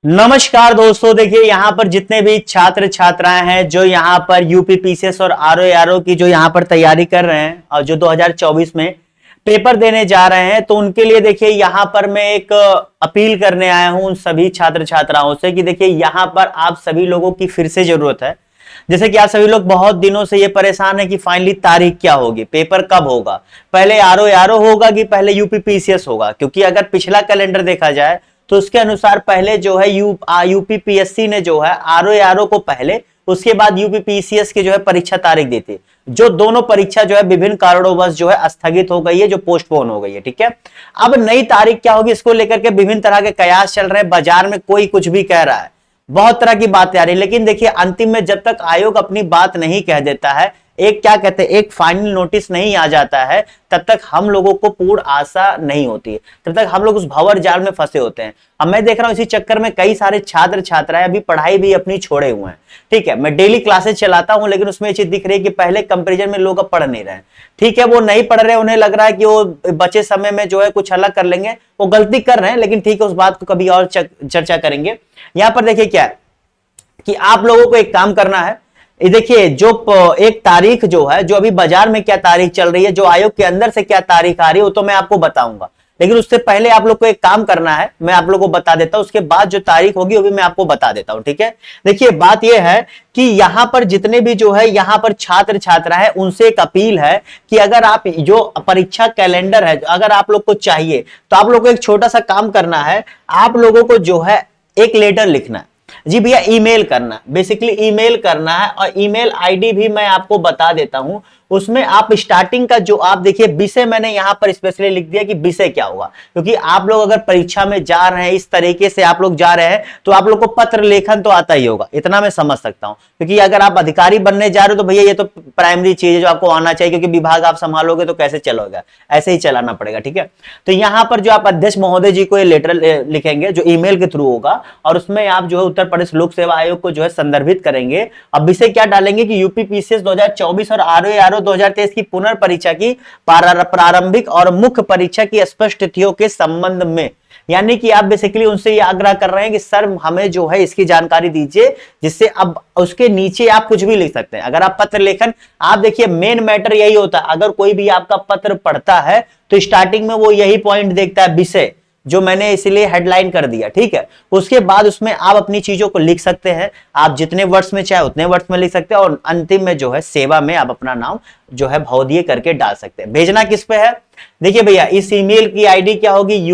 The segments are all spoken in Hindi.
नमस्कार दोस्तों, देखिए यहाँ पर जितने भी छात्र छात्राएं हैं जो यहाँ पर यूपी पीसीएस और आरओ की जो यहाँ पर तैयारी कर रहे हैं और जो 2024 में पेपर देने जा रहे हैं, तो उनके लिए देखिए यहाँ पर मैं एक अपील करने आया हूं उन सभी छात्र छात्राओं से कि देखिए यहाँ पर आप सभी लोगों की फिर से जरूरत है। जैसे कि आप सभी लोग बहुत दिनों से ये परेशान है कि फाइनली तारीख क्या होगी, पेपर कब होगा, पहले आरओ होगा कि पहले यूपी पीसीएस होगा। क्योंकि अगर पिछला कैलेंडर देखा जाए तो उसके अनुसार पहले जो है यूपी पीएससी ने जो है आरओ को पहले, उसके बाद यूपी पीसीएस की जो है परीक्षा तारीख दी थी, जो दोनों परीक्षा जो है विभिन्न कारणोंवश जो है स्थगित हो गई है, जो पोस्टपोन हो गई है। ठीक है, अब नई तारीख क्या होगी इसको लेकर के विभिन्न तरह के कयास चल रहे हैं, बाजार में कोई कुछ भी कह रहा है, बहुत तरह की बातें आ रही है। लेकिन देखिए अंतिम में जब तक आयोग अपनी बात नहीं कह देता है, एक क्या कहते हैं, एक फाइनल नोटिस नहीं आ जाता है, तब तक हम लोगों को पूर्ण आशा नहीं होती है, तब तक हम लोग उस भंवर जाल में फंसे होते हैं। अब मैं देख रहा हूं इसी चक्कर में कई सारे छात्र छात्राएं अभी पढ़ाई भी अपनी छोड़े हुए हैं। ठीक है, मैं डेली क्लासेस चलाता हूं, लेकिन उसमें ये चीज दिख रही है कि पहले कंपेरिजन में लोग अब पढ़ नहीं रहे हैं। ठीक है, वो नहीं पढ़ रहे, उन्हें लग रहा है कि वो बचे समय में जो है कुछ अलग कर लेंगे, वो गलती कर रहे हैं। लेकिन ठीक है, उस बात को कभी और चर्चा करेंगे। यहां पर देखिए क्या है कि आप लोगों को एक काम करना है। ये देखिए जो एक तारीख जो है, जो अभी बाजार में क्या तारीख चल रही है, जो आयोग के अंदर से क्या तारीख आ रही है, वो तो मैं आपको बताऊंगा। लेकिन उससे पहले आप लोग को एक काम करना है, मैं आप लोगों को बता देता हूं, उसके बाद जो तारीख होगी वो भी मैं आपको बता देता हूं। ठीक है, देखिए बात यह है कि यहां पर जितने भी जो है यहां पर छात्र छात्रा है, उनसे एक अपील है कि अगर आप जो परीक्षा कैलेंडर है अगर आप लोग को चाहिए, तो आप लोग को एक छोटा सा काम करना है। आप लोगों को जो है एक लेटर लिखना है जी भैया, ईमेल करना, बेसिकली ईमेल करना है। और ईमेल आईडी भी मैं आपको बता देता हूं। उसमें आप स्टार्टिंग का जो आप देखिए विषय मैंने यहां पर स्पेशली लिख दिया कि विषय क्या होगा, क्योंकि आप लोग अगर परीक्षा में जा रहे हैं, इस तरीके से आप लोग जा रहे हैं, तो आप लोग को पत्र लेखन तो आता ही होगा, इतना मैं समझ सकता हूं। क्योंकि अगर आप अधिकारी बनने जा रहे हो तो भैया ये तो प्राइमरी चीज है जो आपको आना चाहिए, क्योंकि विभाग आप संभालोगे तो कैसे चलोगे, ऐसे ही चलाना पड़ेगा। ठीक है, तो यहां पर जो आप अध्यक्ष महोदय जी को ये लेटर लिखेंगे जो ईमेल के थ्रू होगा, और उसमें आप जो है उत्तर प्रदेश लोक सेवा आयोग को जो है संदर्भित करेंगे। अब विषय क्या डालेंगे कि यूपी पीसीएस 2024 और आरओ 2023 की पुनर्परीक्षा की प्रारंभिक और मुख्य परीक्षा की स्पष्ट तिथियों के संबंध में, यानी कि आप बेसिकली उनसे ये आग्रह कर रहे हैं कि सर हमें जो है इसकी जानकारी दीजिए, जिससे अब उसके नीचे आप कुछ भी लिख सकते हैं। अगर आप पत्र लेखन, आप देखिए मेन मैटर यही होता है, अगर कोई भी आपका पत्र पढ़ता है तो स्टार्टिंग में वो यही पॉइंट देखता है, विषय, जो मैंने इसलिए हेडलाइन कर दिया। ठीक है, उसके बाद उसमें आप अपनी चीजों को लिख सकते हैं, आप जितने वर्ड्स में चाहे उतने वर्ड्स में लिख सकते हैं, और अंतिम में जो है सेवा में आप अपना नाम जो है भौतिय करके डाल सकते हैं। भेजना किस पे है, देखिए भैया इस ईमेल की आईडी क्या होगी,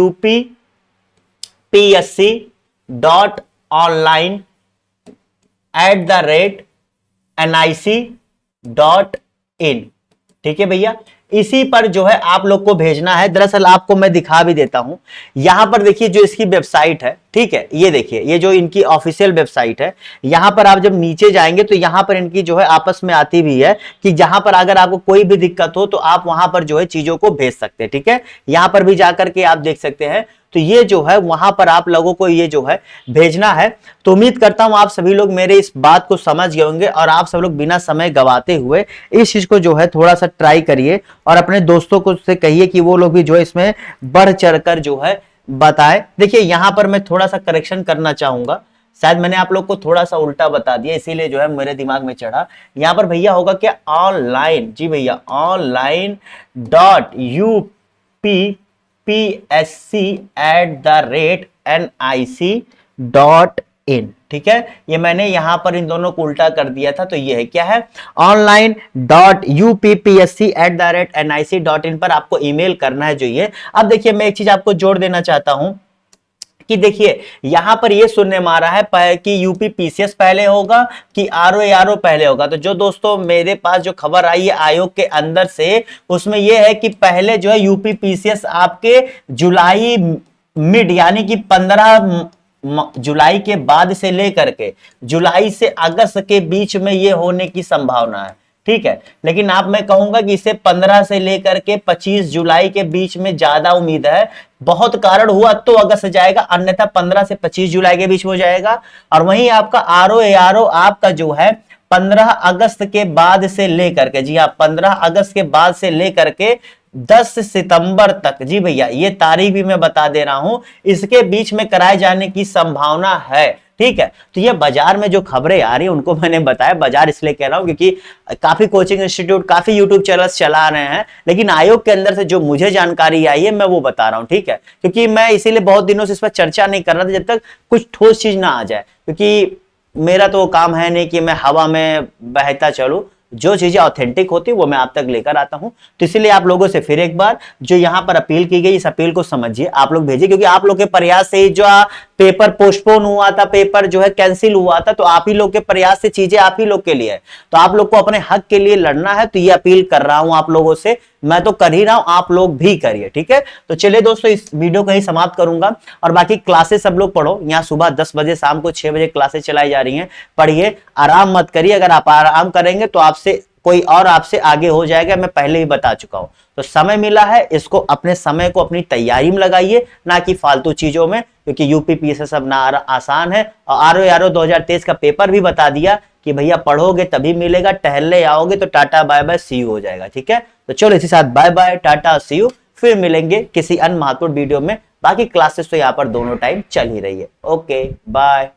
upsc.online@nic.in। ठीक है भैया, इसी पर जो है आप लोग को भेजना है। दरअसल आपको मैं दिखा भी देता हूं, यहां पर देखिए जो इसकी वेबसाइट है, ठीक है, ये देखिए ये जो इनकी ऑफिशियल वेबसाइट है, यहां पर आप जब नीचे जाएंगे तो यहां पर इनकी जो है आपस में आती भी है कि जहां पर अगर आपको कोई भी दिक्कत हो तो आप वहां पर जो है चीजों को भेज सकते हैं। ठीक है, यहां पर भी जाकर के आप देख सकते हैं, तो ये जो है वहां पर आप लोगों को ये जो है भेजना है। तो उम्मीद करता हूं आप सभी लोग मेरे इस बात को समझ गए होंगे, और आप सब लोग बिना समय गवाते हुए इस चीज को जो है थोड़ा सा ट्राई करिए, और अपने दोस्तों को से कहिए कि वो लोग भी जो है इसमें बढ़ चढ़कर जो है बताएं। देखिए यहां पर मैं थोड़ा सा करेक्शन करना चाहूंगा, शायद मैंने आप लोग को थोड़ा सा उल्टा बता दिया, इसीलिए जो है मेरे दिमाग में चढ़ा। यहां पर भैया होगा क्या, ऑनलाइन, जी भैया online.upsc@nic.in। ठीक है, ये मैंने यहां पर इन दोनों को उल्टा कर दिया था, तो ये है क्या है, online.upsc@nic.in पर आपको ईमेल करना है जो ये। अब देखिए मैं एक चीज आपको जोड़ देना चाहता हूं कि देखिए यहां पर ये सुनने में आ रहा है कि यूपी पीसीएस पहले होगा कि आरओ पहले होगा। तो जो दोस्तों मेरे पास जो खबर आई है आयोग के अंदर से, उसमें यह है कि पहले जो है यूपी पीसीएस आपके जुलाई मिड, यानी कि 15 जुलाई के बाद से लेकर के जुलाई से अगस्त के बीच में ये होने की संभावना है। ठीक है, लेकिन आप मैं कहूंगा कि इसे 15 से लेकर के 25 जुलाई के बीच में ज्यादा उम्मीद है। बहुत कारण हुआ तो अगस्त जाएगा, अन्यथा 15 से 25 जुलाई के बीच में हो जाएगा। और वहीं आपका आरओ आपका जो है 15 अगस्त के बाद से लेकर के, जी हाँ 15 अगस्त के बाद से लेकर के 10 सितंबर तक, जी भैया ये तारीख भी मैं बता दे रहा हूं, इसके बीच में कराए जाने की संभावना है। ठीक है, तो ये बाजार में जो खबरें आ रही है उनको मैंने बताया, बाजार इसलिए कह रहा हूं क्योंकि काफी कोचिंग इंस्टीट्यूट, काफी यूट्यूब चैनल्स चला रहे हैं, लेकिन आयोग के अंदर से जो मुझे जानकारी आई है मैं वो बता रहा हूं। ठीक है, क्योंकि मैं इसीलिए बहुत दिनों से इस पर चर्चा नहीं कर रहा था जब तक कुछ ठोस चीज ना आ जाए, क्योंकि मेरा तो काम है नहीं कि मैं हवा में बहता चलूं, जो चीजें ऑथेंटिक होती है वो मैं आप तक लेकर आता हूं। तो इसीलिए आप लोगों से फिर एक बार, जो यहां पर अपील की गई, इस अपील को समझिए, आप लोग भेजिए, क्योंकि आप लोग के प्रयास से ही जो पेपर पोस्टपोन हुआ था, पेपर जो है कैंसिल हुआ था, तो आप ही लोग के प्रयास से चीजें आप ही लोग के लिए है। तो आप लोग को अपने हक के लिए लड़ना है, तो ये अपील कर रहा हूं आप लोगों से, मैं तो कर ही रहा हूं, आप लोग भी करिए। ठीक है, तो चलिए दोस्तों, इस वीडियो को ही समाप्त करूंगा, और बाकी क्लासेस सब लोग पढ़ो, यहाँ सुबह 10 बजे, शाम को 6 बजे क्लासेस चलाई जा रही हैं, पढ़िए, आराम मत करिए। अगर आप आराम करेंगे तो आपसे कोई और आपसे आगे हो जाएगा, मैं पहले ही बता चुका हूं। तो समय मिला है, इसको अपने समय को अपनी तैयारी में लगाइए, ना कि फालतू चीजों में, क्योंकि यूपीपीएससी सब ना आसान है। और आरओ 2023 का पेपर भी बता दिया कि भैया पढ़ोगे तभी मिलेगा, टहलने आओगे तो ta-ta bye bye see you हो जाएगा। ठीक है, तो चलो इसी साथ bye bye, ta-ta see you, फिर मिलेंगे किसी अन्य महत्वपूर्ण वीडियो में। बाकी क्लासेस तो यहाँ पर दोनों टाइम चल ही रही है। Okay bye.